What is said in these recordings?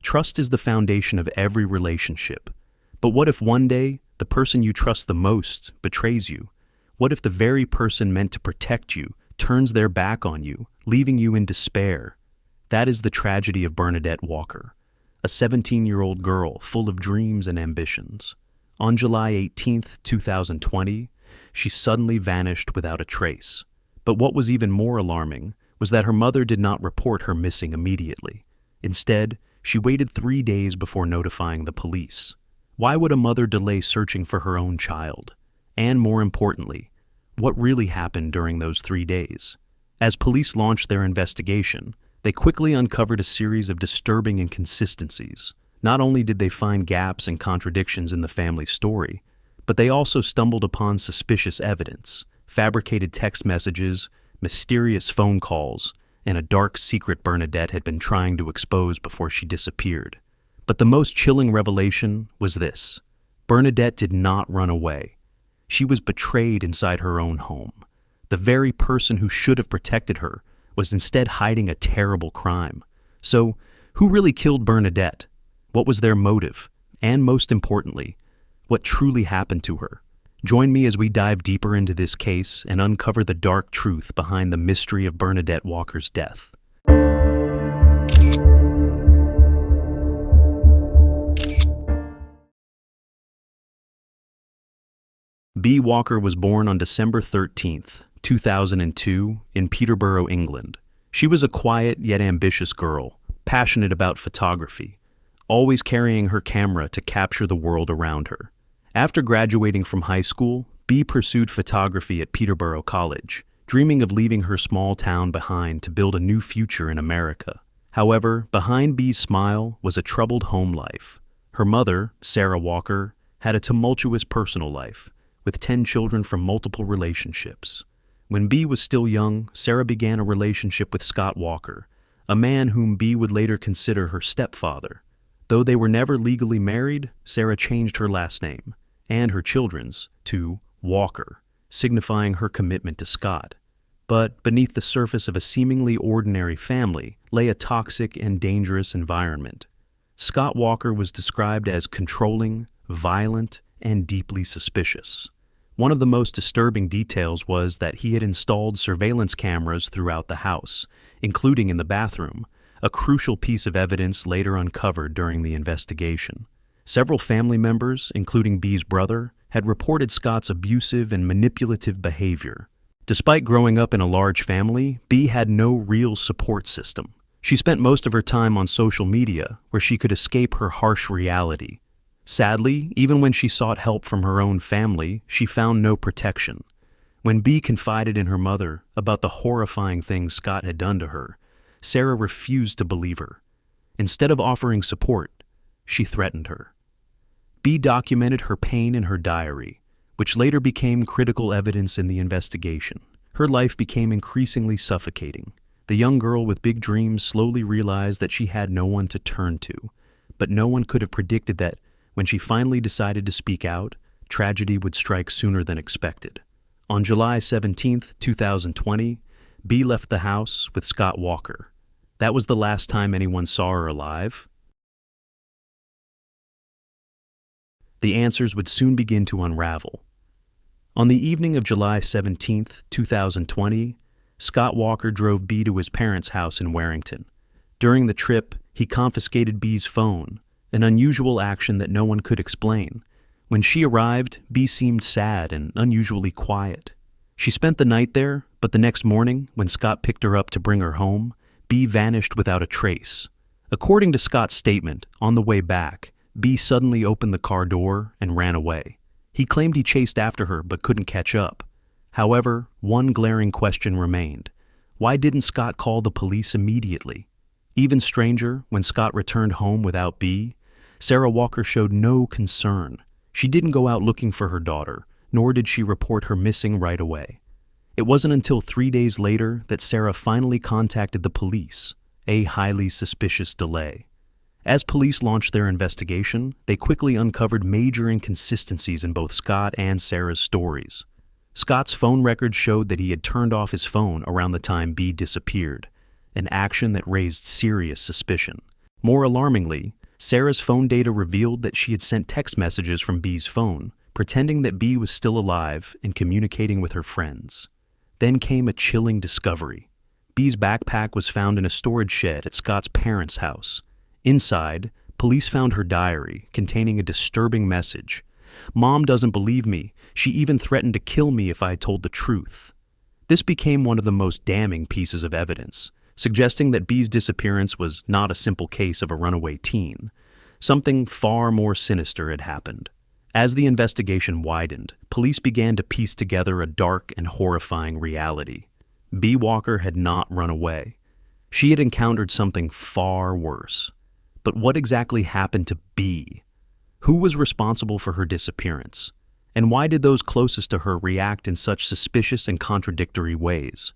Trust is the foundation of every relationship. But what if one day the person you trust the most betrays you? What if the very person meant to protect you turns their back on you, leaving you in despair? That is the tragedy of Bernadette Walker, a 17-year-old girl full of dreams and ambitions. On July 18, 2020, she suddenly vanished without a trace. But what was even more alarming was that her mother did not report her missing immediately. Instead, she waited 3 days before notifying the police. Why would a mother delay searching for her own child? And more importantly, what really happened during those 3 days? As police launched their investigation, they quickly uncovered a series of disturbing inconsistencies. Not only did they find gaps and contradictions in the family's story, but they also stumbled upon suspicious evidence, fabricated text messages, mysterious phone calls, and a dark secret Bernadette had been trying to expose before she disappeared. But the most chilling revelation was this: Bernadette did not run away. She was betrayed inside her own home. The very person who should have protected her was instead hiding a terrible crime. So, who really killed Bernadette? What was their motive? And most importantly, what truly happened to her? Join me as we dive deeper into this case and uncover the dark truth behind the mystery of Bernadette Walker's death. B. Walker was born on December 13, 2002, in Peterborough, England. She was a quiet yet ambitious girl, passionate about photography, always carrying her camera to capture the world around her. After graduating from high school, B pursued photography at Peterborough College, dreaming of leaving her small town behind to build a new future in America. However, behind B's smile was a troubled home life. Her mother, Sarah Walker, had a tumultuous personal life, with 10 children from multiple relationships. When B was still young, Sarah began a relationship with Scott Walker, a man whom B would later consider her stepfather. Though they were never legally married, Sarah changed her last name, and her children's, to Walker, signifying her commitment to Scott. But beneath the surface of a seemingly ordinary family lay a toxic and dangerous environment. Scott Walker was described as controlling, violent, and deeply suspicious. One of the most disturbing details was that he had installed surveillance cameras throughout the house, including in the bathroom, a crucial piece of evidence later uncovered during the investigation. Several family members, including B's brother, had reported Scott's abusive and manipulative behavior. Despite growing up in a large family, B had no real support system. She spent most of her time on social media, where she could escape her harsh reality. Sadly, even when she sought help from her own family, she found no protection. When B confided in her mother about the horrifying things Scott had done to her, Sarah refused to believe her. Instead of offering support, she threatened her. B documented her pain in her diary, which later became critical evidence in the investigation. Her life became increasingly suffocating. The young girl with big dreams slowly realized that she had no one to turn to, but no one could have predicted that when she finally decided to speak out, tragedy would strike sooner than expected. On July 17, 2020, B left the house with Scott Walker. That was the last time anyone saw her alive. The answers would soon begin to unravel. On the evening of July 17, 2020, Scott Walker drove B to his parents' house in Warrington. During the trip, he confiscated B's phone, an unusual action that no one could explain. When she arrived, B seemed sad and unusually quiet. She spent the night there, but the next morning, when Scott picked her up to bring her home, B vanished without a trace. According to Scott's statement, on the way back, B suddenly opened the car door and ran away. He claimed he chased after her but couldn't catch up. However, one glaring question remained. Why didn't Scott call the police immediately? Even stranger, when Scott returned home without B, Sarah Walker showed no concern. She didn't go out looking for her daughter, nor did she report her missing right away. It wasn't until 3 days later that Sarah finally contacted the police, a highly suspicious delay. As police launched their investigation, they quickly uncovered major inconsistencies in both Scott and Sarah's stories. Scott's phone records showed that he had turned off his phone around the time B disappeared, an action that raised serious suspicion. More alarmingly, Sarah's phone data revealed that she had sent text messages from B's phone, pretending that B was still alive and communicating with her friends. Then came a chilling discovery. B's backpack was found in a storage shed at Scott's parents' house. Inside, police found her diary containing a disturbing message. "Mom doesn't believe me. She even threatened to kill me if I told the truth." This became one of the most damning pieces of evidence, suggesting that B's disappearance was not a simple case of a runaway teen. Something far more sinister had happened. As the investigation widened, police began to piece together a dark and horrifying reality. B. Walker had not run away. She had encountered something far worse. But what exactly happened to B? Who was responsible for her disappearance? And why did those closest to her react in such suspicious and contradictory ways?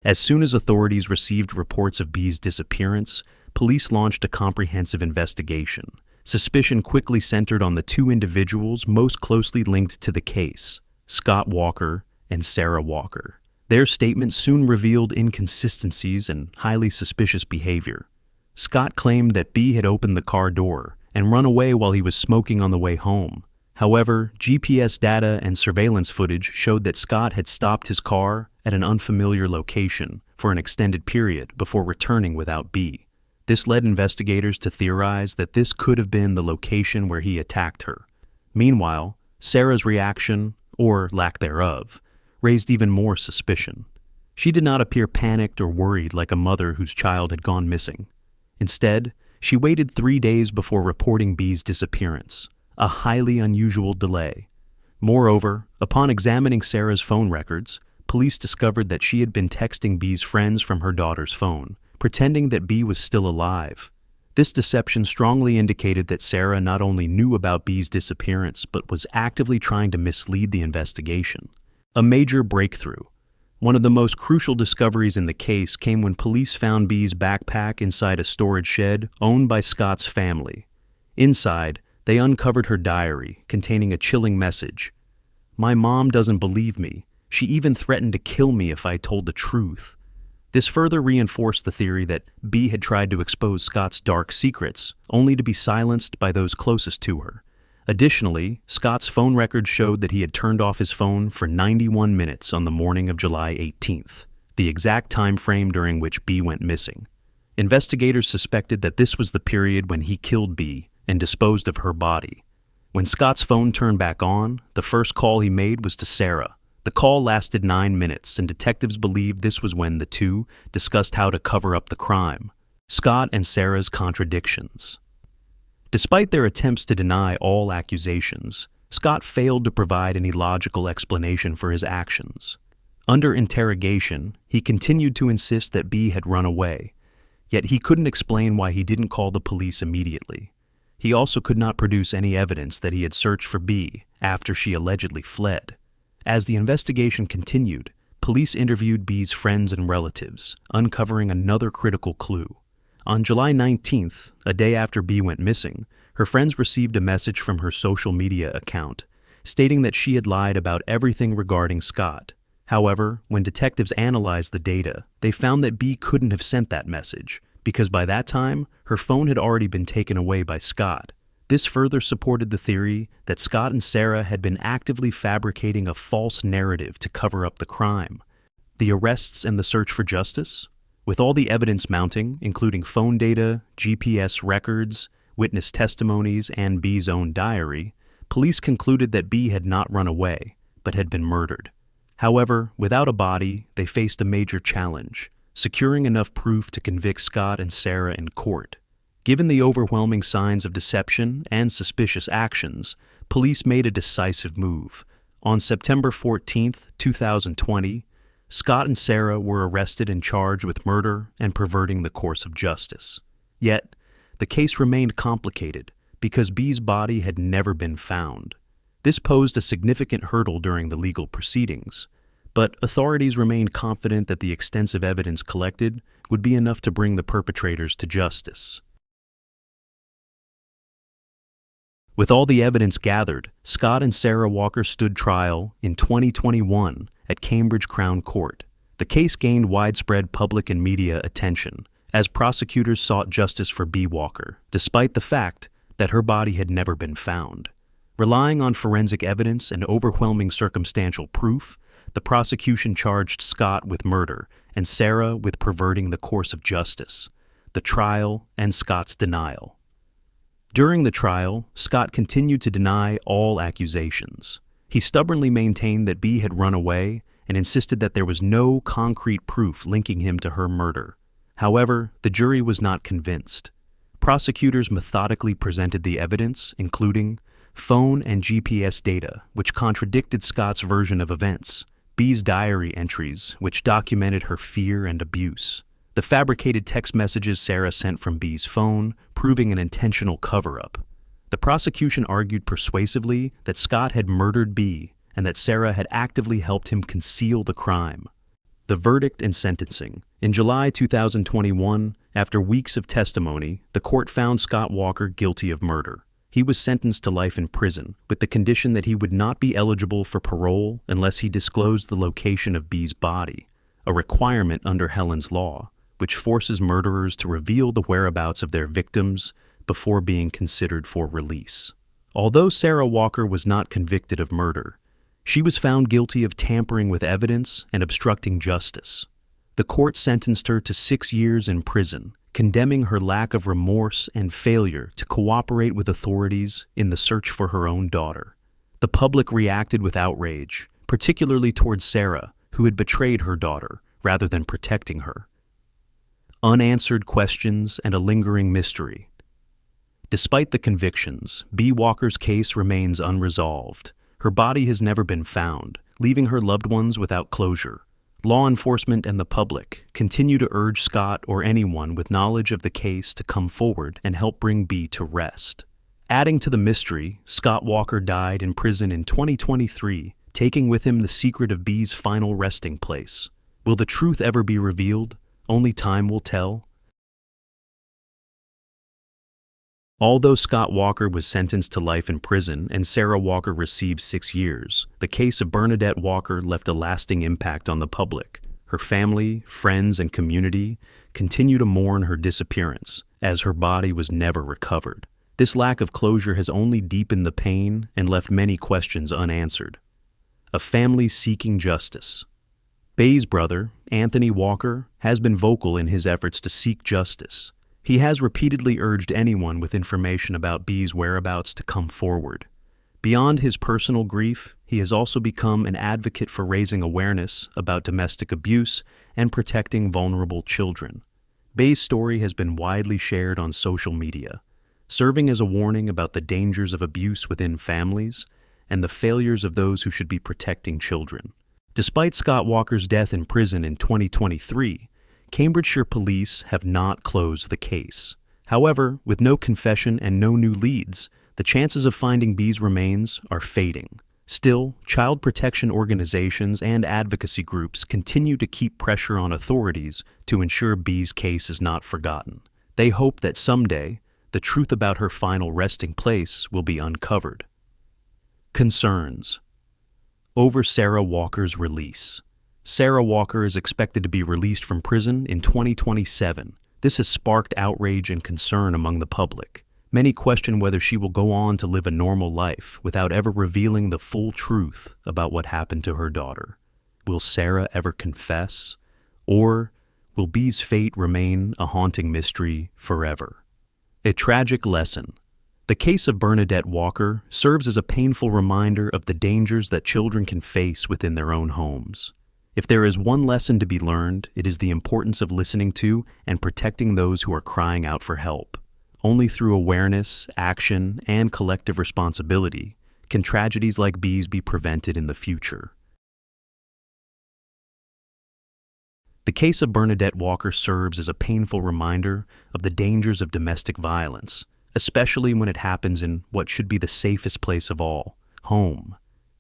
As soon as authorities received reports of B's disappearance, police launched a comprehensive investigation. Suspicion quickly centered on the two individuals most closely linked to the case, Scott Walker and Sarah Walker. Their statements soon revealed inconsistencies and highly suspicious behavior. Scott claimed that B had opened the car door and run away while he was smoking on the way home. However, GPS data and surveillance footage showed that Scott had stopped his car at an unfamiliar location for an extended period before returning without B. This led investigators to theorize that this could have been the location where he attacked her. Meanwhile, Sarah's reaction, or lack thereof, raised even more suspicion. She did not appear panicked or worried like a mother whose child had gone missing. Instead, she waited 3 days before reporting B's disappearance, a highly unusual delay. Moreover, upon examining Sarah's phone records, police discovered that she had been texting B's friends from her daughter's phone, pretending that B was still alive. This deception strongly indicated that Sarah not only knew about B's disappearance, but was actively trying to mislead the investigation. A major breakthrough. One of the most crucial discoveries in the case came when police found B's backpack inside a storage shed owned by Scott's family. Inside, they uncovered her diary containing a chilling message. "My mom doesn't believe me. She even threatened to kill me if I told the truth." This further reinforced the theory that B had tried to expose Scott's dark secrets, only to be silenced by those closest to her. Additionally, Scott's phone records showed that he had turned off his phone for 91 minutes on the morning of July 18th, the exact time frame during which B went missing. Investigators suspected that this was the period when he killed B and disposed of her body. When Scott's phone turned back on, the first call he made was to Sarah. The call lasted 9 minutes, and detectives believed this was when the two discussed how to cover up the crime. Scott and Sarah's contradictions. Despite their attempts to deny all accusations, Scott failed to provide any logical explanation for his actions. Under interrogation, he continued to insist that B had run away, yet he couldn't explain why he didn't call the police immediately. He also could not produce any evidence that he had searched for B after she allegedly fled. As the investigation continued, police interviewed B's friends and relatives, uncovering another critical clue. On July 19th, a day after B went missing, her friends received a message from her social media account, stating that she had lied about everything regarding Scott. However, when detectives analyzed the data, they found that B couldn't have sent that message, because by that time, her phone had already been taken away by Scott. This further supported the theory that Scott and Sarah had been actively fabricating a false narrative to cover up the crime. The arrests and the search for justice? With all the evidence mounting, including phone data, GPS records, witness testimonies, and B's own diary, police concluded that B had not run away, but had been murdered. However, without a body, they faced a major challenge: securing enough proof to convict Scott and Sarah in court. Given the overwhelming signs of deception and suspicious actions, police made a decisive move. On September 14, 2020, Scott and Sarah were arrested and charged with murder and perverting the course of justice. Yet, the case remained complicated because B's body had never been found. This posed a significant hurdle during the legal proceedings, but authorities remained confident that the extensive evidence collected would be enough to bring the perpetrators to justice. With all the evidence gathered, Scott and Sarah Walker stood trial in 2021 at Cambridge Crown Court. The case gained widespread public and media attention as prosecutors sought justice for B. Walker, despite the fact that her body had never been found. Relying on forensic evidence and overwhelming circumstantial proof, the prosecution charged Scott with murder and Sarah with perverting the course of justice. The trial and Scott's denial. During the trial, Scott continued to deny all accusations. He stubbornly maintained that B had run away and insisted that there was no concrete proof linking him to her murder. However, the jury was not convinced. Prosecutors methodically presented the evidence, including phone and GPS data, which contradicted Scott's version of events, B's diary entries, which documented her fear and abuse, the fabricated text messages Sarah sent from B's phone, proving an intentional cover-up. The prosecution argued persuasively that Scott had murdered B and that Sarah had actively helped him conceal the crime. The verdict and sentencing. In July 2021, after weeks of testimony, the court found Scott Walker guilty of murder. He was sentenced to life in prison, with the condition that he would not be eligible for parole unless he disclosed the location of B's body, a requirement under Helen's law, which forces murderers to reveal the whereabouts of their victims before being considered for release. Although Sarah Walker was not convicted of murder, she was found guilty of tampering with evidence and obstructing justice. The court sentenced her to 6 years in prison, condemning her lack of remorse and failure to cooperate with authorities in the search for her own daughter. The public reacted with outrage, particularly towards Sarah, who had betrayed her daughter rather than protecting her. Unanswered questions and a lingering mystery. Despite the convictions, B. Walker's case remains unresolved. Her body has never been found, leaving her loved ones without closure. Law enforcement and the public continue to urge Scott or anyone with knowledge of the case to come forward and help bring B to rest. Adding to the mystery, Scott Walker died in prison in 2023, taking with him the secret of B's final resting place. Will the truth ever be revealed? Only time will tell. Although Scott Walker was sentenced to life in prison and Sarah Walker received 6 years, the case of Bernadette Walker left a lasting impact on the public. Her family, friends, and community continue to mourn her disappearance, as her body was never recovered. This lack of closure has only deepened the pain and left many questions unanswered. A family seeking justice. B's brother, Anthony Walker, has been vocal in his efforts to seek justice. He has repeatedly urged anyone with information about B's whereabouts to come forward. Beyond his personal grief, he has also become an advocate for raising awareness about domestic abuse and protecting vulnerable children. B's story has been widely shared on social media, serving as a warning about the dangers of abuse within families and the failures of those who should be protecting children. Despite Scott Walker's death in prison in 2023, Cambridgeshire police have not closed the case. However, with no confession and no new leads, the chances of finding B's remains are fading. Still, child protection organizations and advocacy groups continue to keep pressure on authorities to ensure B's case is not forgotten. They hope that someday, the truth about her final resting place will be uncovered. Concerns over Sarah Walker's release. Sarah Walker is expected to be released from prison in 2027. This has sparked outrage and concern among the public. Many question whether she will go on to live a normal life without ever revealing the full truth about what happened to her daughter. Will Sarah ever confess? Or will B's fate remain a haunting mystery forever? A tragic lesson. The case of Bernadette Walker serves as a painful reminder of the dangers that children can face within their own homes. If there is one lesson to be learned, it is the importance of listening to and protecting those who are crying out for help. Only through awareness, action, and collective responsibility can tragedies like B's be prevented in the future. The case of Bernadette Walker serves as a painful reminder of the dangers of domestic violence, especially when it happens in what should be the safest place of all, home.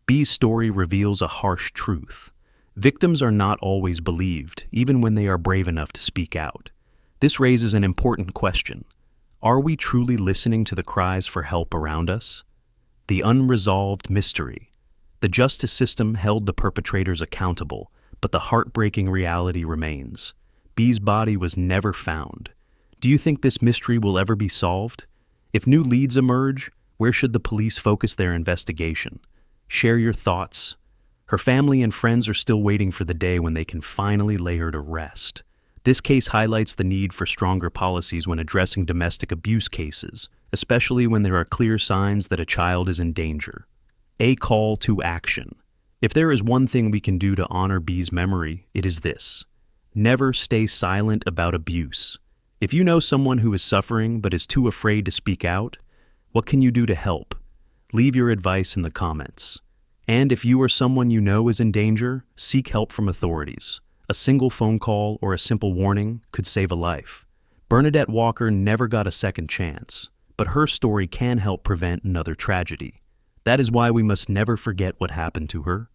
B's story reveals a harsh truth. Victims are not always believed, even when they are brave enough to speak out. This raises an important question. Are we truly listening to the cries for help around us? The unresolved mystery. The justice system held the perpetrators accountable, but the heartbreaking reality remains. B's body was never found. Do you think this mystery will ever be solved? If new leads emerge, where should the police focus their investigation? Share your thoughts. Her family and friends are still waiting for the day when they can finally lay her to rest. This case highlights the need for stronger policies when addressing domestic abuse cases, especially when there are clear signs that a child is in danger. A call to action. If there is one thing we can do to honor B's memory, it is this. Never stay silent about abuse. If you know someone who is suffering but is too afraid to speak out, what can you do to help? Leave your advice in the comments. And if you or someone you know is in danger, seek help from authorities. A single phone call or a simple warning could save a life. Bernadette Walker never got a second chance, but her story can help prevent another tragedy. That is why we must never forget what happened to her.